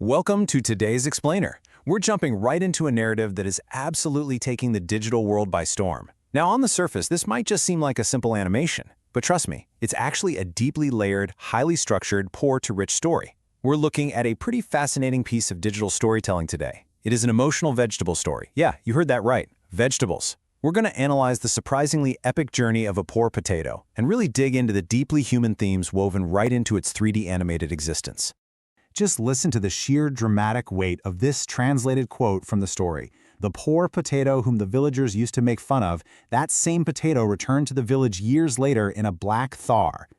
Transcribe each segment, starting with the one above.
Welcome to today's Explainer. We're jumping right into a narrative that is absolutely taking the digital world by storm. Now, on the surface, this might just seem like a simple animation, but trust me, it's actually a deeply layered, highly structured, poor-to-rich story. We're looking at a pretty fascinating piece of digital storytelling today. It is an emotional vegetable story. Yeah, you heard that right, vegetables. We're going to analyze the surprisingly epic journey of a poor potato and really dig into the deeply human themes woven right into its 3D animated existence. Just listen to the sheer dramatic weight of this translated quote from the story. The poor potato whom the villagers used to make fun of, that same potato returned to the village years later in a Black Thar.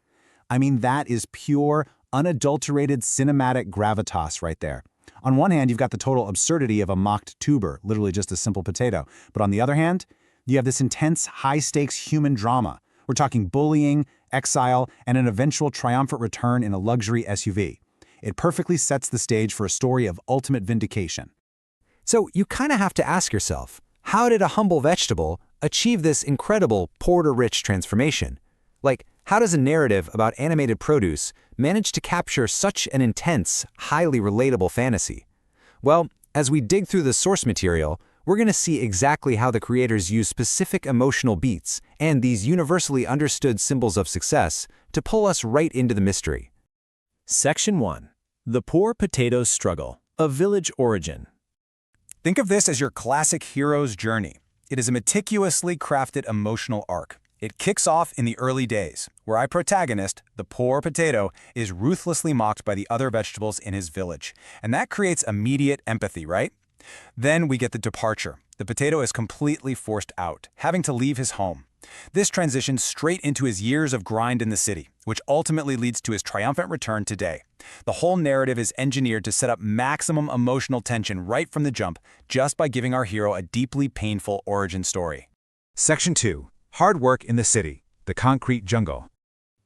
I mean, that is pure, unadulterated cinematic gravitas right there. On one hand, you've got the total absurdity of a mocked tuber, literally just a simple potato. But on the other hand, you have this intense, high-stakes human drama. We're talking bullying, exile, and an eventual triumphant return in a luxury SUV. It perfectly sets the stage for a story of ultimate vindication. So you kind of have to ask yourself, how did a humble vegetable achieve this incredible poor-to-rich transformation? Like, how does a narrative about animated produce manage to capture such an intense, highly relatable fantasy? Well, as we dig through the source material, we're going to see exactly how the creators use specific emotional beats and these universally understood symbols of success to pull us right into the mystery. Section 1. The Poor Potato's Struggle, a Village Origin. Think of this as your classic hero's journey. It is a meticulously crafted emotional arc. It kicks off in the early days, where our protagonist, the poor potato, is ruthlessly mocked by the other vegetables in his village. And that creates immediate empathy, right? Then we get the departure. The potato is completely forced out, having to leave his home. This transitions straight into his years of grind in the city, which ultimately leads to his triumphant return today. The whole narrative is engineered to set up maximum emotional tension right from the jump, just by giving our hero a deeply painful origin story. Section 2. Hard work in the city, the concrete jungle.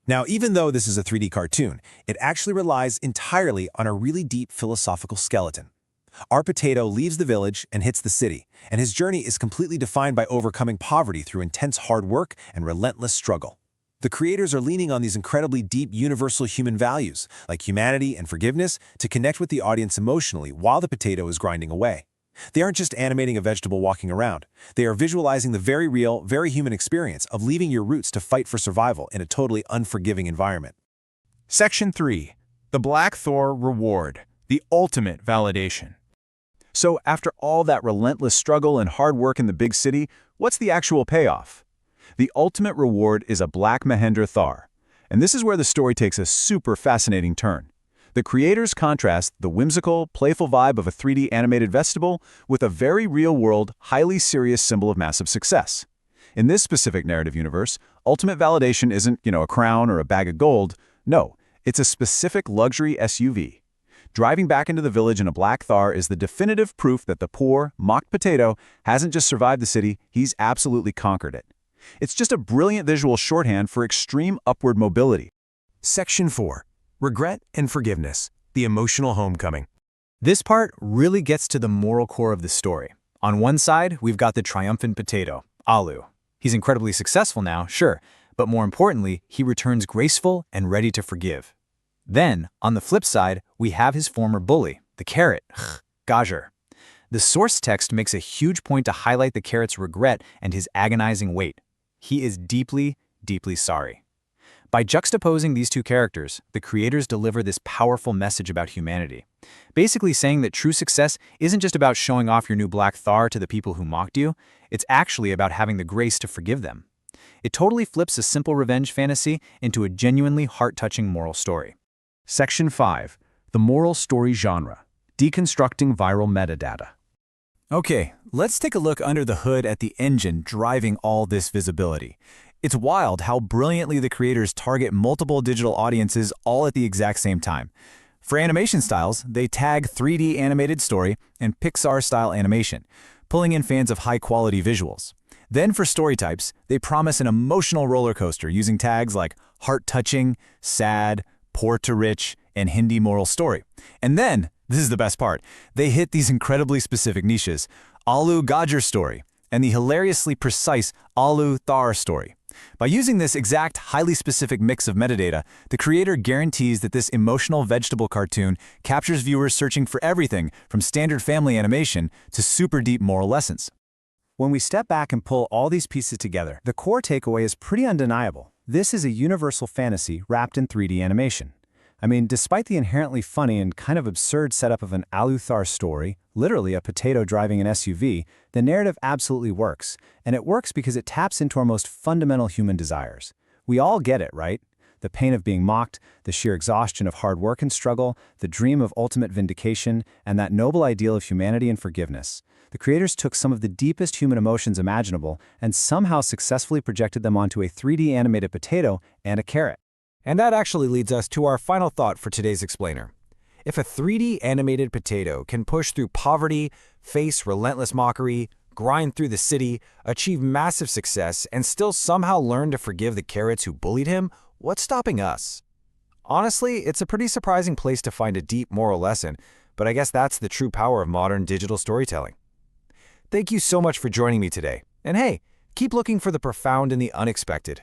Now, even though this is a 3D cartoon, it actually relies entirely on a really deep philosophical skeleton. Our potato leaves the village and hits the city, and his journey is completely defined by overcoming poverty through intense hard work and relentless struggle. The creators are leaning on these incredibly deep universal human values, like humanity and forgiveness, to connect with the audience emotionally while the potato is grinding away. They aren't just animating a vegetable walking around. They are visualizing the very real, very human experience of leaving your roots to fight for survival in a totally unforgiving environment. Section 3. The Black Thar Reward, the ultimate validation. So after all that relentless struggle and hard work in the big city, what's the actual payoff? The ultimate reward is a Black Thar. And this is where the story takes a super fascinating turn. The creators contrast the whimsical, playful vibe of a 3D animated vegetable with a very real-world, highly serious symbol of massive success. In this specific narrative universe, ultimate validation isn't, a crown or a bag of gold. No, it's a specific luxury SUV. Driving back into the village in a Black Thar is the definitive proof that the poor, mocked potato hasn't just survived the city, he's absolutely conquered it. It's just a brilliant visual shorthand for extreme upward mobility. Section 4. Regret and Forgiveness, the Emotional Homecoming. This part really gets to the moral core of the story. On one side, we've got the triumphant potato, Alu. He's incredibly successful now, sure, but more importantly, he returns graceful and ready to forgive. Then, on the flip side, we have his former bully, the carrot, Gajer. The source text makes a huge point to highlight the carrot's regret and his agonizing weight. He is deeply, deeply sorry. By juxtaposing these two characters, the creators deliver this powerful message about humanity, basically saying that true success isn't just about showing off your new Black Thar to the people who mocked you, it's actually about having the grace to forgive them. It totally flips a simple revenge fantasy into a genuinely heart-touching moral story. Section 5. The moral story genre, deconstructing viral metadata. Okay, let's take a look under the hood at the engine driving all this visibility. It's wild how brilliantly the creators target multiple digital audiences all at the exact same time. For animation styles, they tag 3D animated story and Pixar-style animation, pulling in fans of high-quality visuals. Then for story types, they promise an emotional roller coaster using tags like heart-touching, sad, poor-to-rich, and Hindi moral story. And then, this is the best part, they hit these incredibly specific niches. Alu Gajer story, and the hilariously precise Black Thar story. By using this exact, highly specific mix of metadata, the creator guarantees that this emotional vegetable cartoon captures viewers searching for everything from standard family animation to super deep moral lessons. When we step back and pull all these pieces together, the core takeaway is pretty undeniable. This is a universal fantasy wrapped in 3D animation. I mean, despite the inherently funny and kind of absurd setup of an Black Thar story, literally a potato driving an SUV, the narrative absolutely works. And it works because it taps into our most fundamental human desires. We all get it, right? The pain of being mocked, the sheer exhaustion of hard work and struggle, the dream of ultimate vindication, and that noble ideal of humanity and forgiveness. The creators took some of the deepest human emotions imaginable and somehow successfully projected them onto a 3D animated potato and a carrot. And that actually leads us to our final thought for today's explainer. If a 3D animated potato can push through poverty, face relentless mockery, grind through the city, achieve massive success, and still somehow learn to forgive the carrots who bullied him, what's stopping us? Honestly, it's a pretty surprising place to find a deep moral lesson, but I guess that's the true power of modern digital storytelling. Thank you so much for joining me today. And hey, keep looking for the profound and the unexpected.